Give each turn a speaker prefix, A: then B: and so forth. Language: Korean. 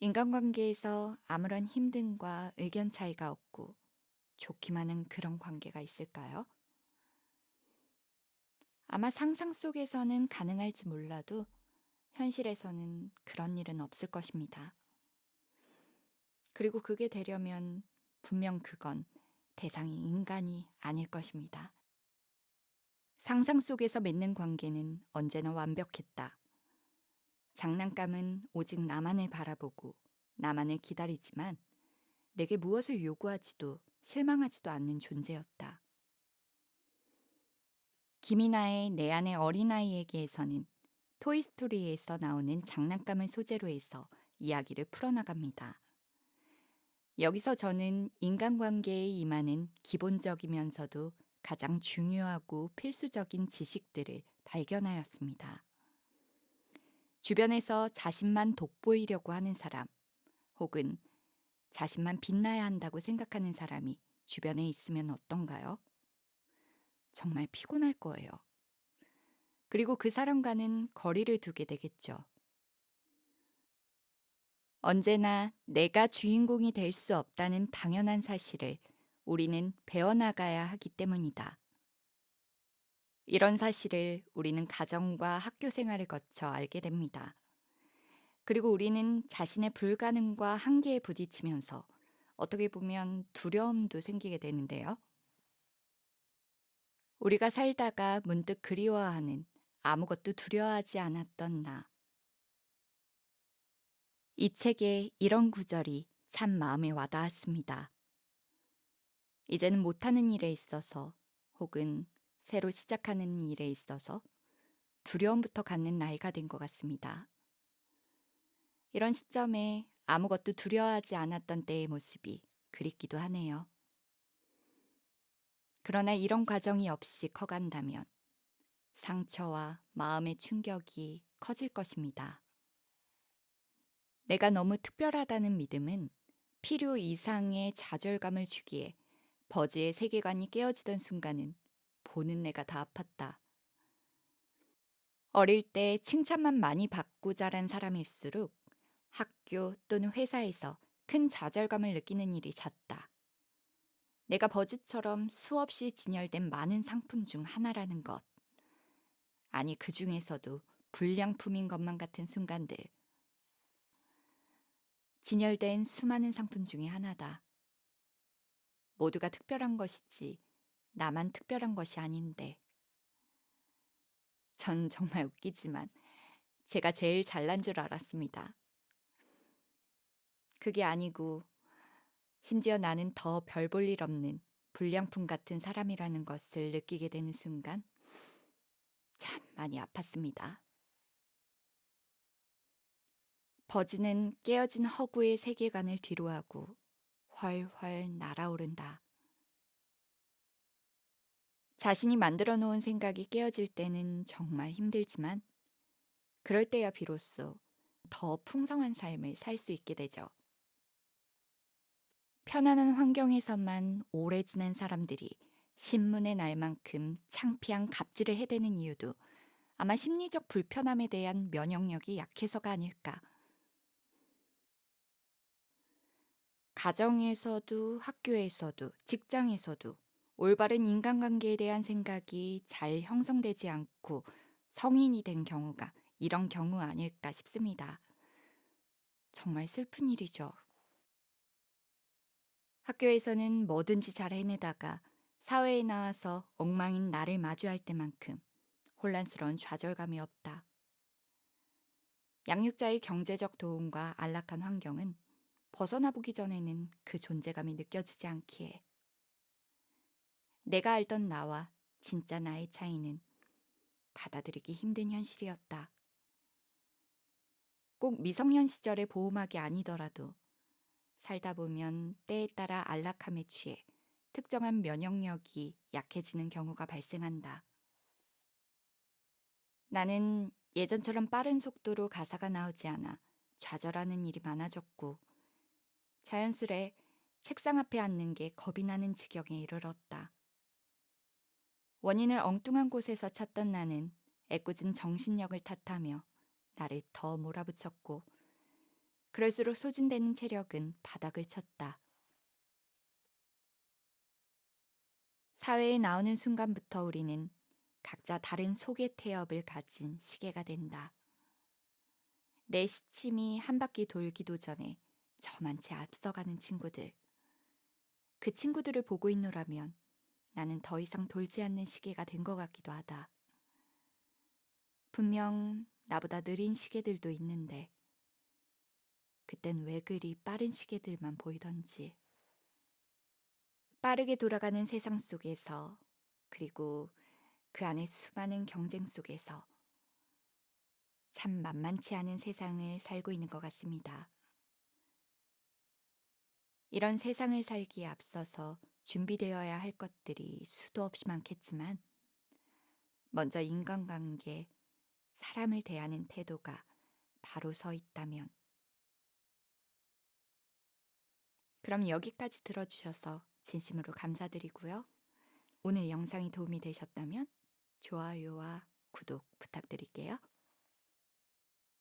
A: 인간관계에서 아무런 힘듦과 의견 차이가 없고 좋기만 한 그런 관계가 있을까요? 아마 상상 속에서는 가능할지 몰라도 현실에서는 그런 일은 없을 것입니다. 그리고 그게 되려면 분명 그건 대상이 인간이 아닐 것입니다. 상상 속에서 맺는 관계는 언제나 완벽했다. 장난감은 오직 나만을 바라보고 나만을 기다리지만 내게 무엇을 요구하지도 실망하지도 않는 존재였다. 김이나의 내 안의 어린아이에게에서는 토이스토리에서 나오는 장난감을 소재로 해서 이야기를 풀어나갑니다. 여기서 저는 인간관계에 임하는 기본적이면서도 가장 중요하고 필수적인 지식들을 발견하였습니다. 주변에서 자신만 돋보이려고 하는 사람, 혹은 자신만 빛나야 한다고 생각하는 사람이 주변에 있으면 어떤가요? 정말 피곤할 거예요. 그리고 그 사람과는 거리를 두게 되겠죠. 언제나 내가 주인공이 될 수 없다는 당연한 사실을 우리는 배워나가야 하기 때문이다. 이런 사실을 우리는 가정과 학교 생활을 거쳐 알게 됩니다. 그리고 우리는 자신의 불가능과 한계에 부딪히면서 어떻게 보면 두려움도 생기게 되는데요. 우리가 살다가 문득 그리워하는 아무것도 두려워하지 않았던 나. 이 책에 이런 구절이 참 마음에 와닿았습니다. 이제는 못하는 일에 있어서 혹은 새로 시작하는 일에 있어서 두려움부터 갖는 나이가 된 것 같습니다. 이런 시점에 아무것도 두려워하지 않았던 때의 모습이 그립기도 하네요. 그러나 이런 과정이 없이 커간다면 상처와 마음의 충격이 커질 것입니다. 내가 너무 특별하다는 믿음은 필요 이상의 좌절감을 주기에 버즈의 세계관이 깨어지던 순간은 보는 내가 다 아팠다. 어릴 때 칭찬만 많이 받고 자란 사람일수록 학교 또는 회사에서 큰 좌절감을 느끼는 일이 잦다. 내가 버즈처럼 수없이 진열된 많은 상품 중 하나라는 것. 아니, 그 중에서도 불량품인 것만 같은 순간들. 진열된 수많은 상품 중에 하나다. 모두가 특별한 것이지 나만 특별한 것이 아닌데. 전 정말 웃기지만 제가 제일 잘난 줄 알았습니다. 그게 아니고 심지어 나는 더 별 볼 일 없는 불량품 같은 사람이라는 것을 느끼게 되는 순간 참 많이 아팠습니다. 버즈는 깨어진 허구의 세계관을 뒤로하고 훨훨 날아오른다. 자신이 만들어 놓은 생각이 깨어질 때는 정말 힘들지만 그럴 때야 비로소 더 풍성한 삶을 살 수 있게 되죠. 편안한 환경에서만 오래 지낸 사람들이 신문의 날만큼 창피한 갑질을 해대는 이유도 아마 심리적 불편함에 대한 면역력이 약해서가 아닐까. 가정에서도 학교에서도 직장에서도 올바른 인간관계에 대한 생각이 잘 형성되지 않고 성인이 된 경우가 이런 경우 아닐까 싶습니다. 정말 슬픈 일이죠. 학교에서는 뭐든지 잘 해내다가 사회에 나와서 엉망인 나를 마주할 때만큼 혼란스러운 좌절감이 없다. 양육자의 경제적 도움과 안락한 환경은 벗어나 보기 전에는 그 존재감이 느껴지지 않기에 내가 알던 나와 진짜 나의 차이는 받아들이기 힘든 현실이었다. 꼭 미성년 시절의 보호막이 아니더라도 살다 보면 때에 따라 안락함에 취해 특정한 면역력이 약해지는 경우가 발생한다. 나는 예전처럼 빠른 속도로 가사가 나오지 않아 좌절하는 일이 많아졌고 자연스레 책상 앞에 앉는 게 겁이 나는 지경에 이르렀다. 원인을 엉뚱한 곳에서 찾던 나는 애꿎은 정신력을 탓하며 나를 더 몰아붙였고 그럴수록 소진되는 체력은 바닥을 쳤다. 사회에 나오는 순간부터 우리는 각자 다른 속의 태엽을 가진 시계가 된다. 내 시침이 한 바퀴 돌기도 전에 저만 채 앞서가는 친구들. 그 친구들을 보고 있노라면 나는 더 이상 돌지 않는 시계가 된 것 같기도 하다. 분명 나보다 느린 시계들도 있는데 그땐 왜 그리 빠른 시계들만 보이던지. 빠르게 돌아가는 세상 속에서, 그리고 그 안에 수많은 경쟁 속에서 참 만만치 않은 세상을 살고 있는 것 같습니다. 이런 세상을 살기에 앞서서 준비되어야 할 것들이 수도 없이 많겠지만, 먼저 인간관계, 사람을 대하는 태도가 바로 서 있다면, 그럼 여기까지 들어주셔서 진심으로 감사드리고요. 오늘 영상이 도움이 되셨다면 좋아요와 구독 부탁드릴게요.